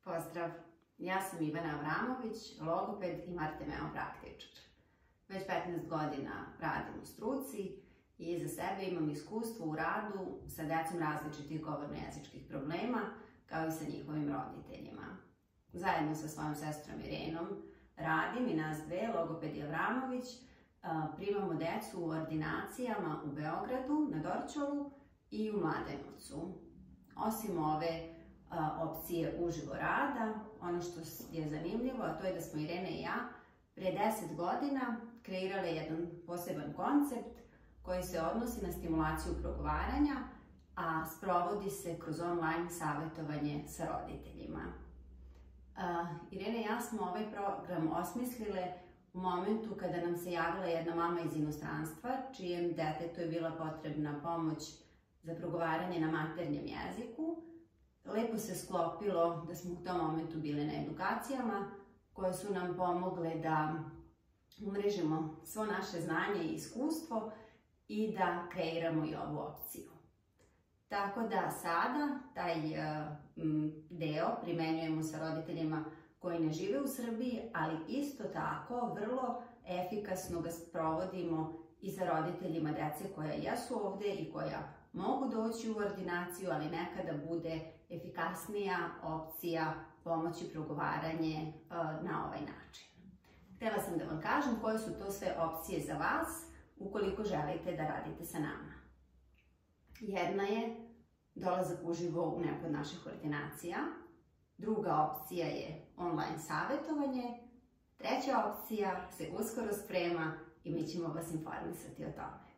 Pozdrav, ja sam Ivana Avramović, logoped i Martemeo praktičar. Već 15 godina radim u struci i iza sebe imam iskustvo u radu sa decom različitih govorno-jezičkih problema, kao i sa njihovim roditeljima. Zajedno sa svojom sestrom Irenom radim i nas dve, logoped i Avramović, primamo decu u ordinacijama u Beogradu, na Dorćolu i u Mladenovcu. Osim ove opcije uživo rada, ono što je zanimljivo, a to je da smo Irena i ja pre 10 godina kreirale jedan poseban koncept koji se odnosi na stimulaciju progovaranja, a sprovodi se kroz online savjetovanje sa roditeljima. Irena i ja smo ovaj program osmislile u momentu kada nam se javila jedna mama iz inostranstva, čijem detetu je bila potrebna pomoć za progovaranje na maternjem jeziku. Lepo se sklopilo da smo u tom momentu bili na edukacijama koje su nam pomogle da umrežimo svo naše znanje i iskustvo i da kreiramo i ovu opciju. Tako da sada taj deo primenjujemo sa roditeljima koji ne žive u Srbiji, ali isto tako vrlo efikasno ga sprovodimo i sa roditeljima dece koja jesu ovde i koja mogu doći u ordinaciju, ali nekada bude efikasnija opcija pomoći progovaranje na ovaj način. Htela sam da vam kažem koje su to sve opcije za vas ukoliko želite da radite sa nama. Jedna je dolazak uživo u neku od naših ordinacija, druga opcija je online savjetovanje, treća opcija se uskoro sprema i mi ćemo vas informisati o tome.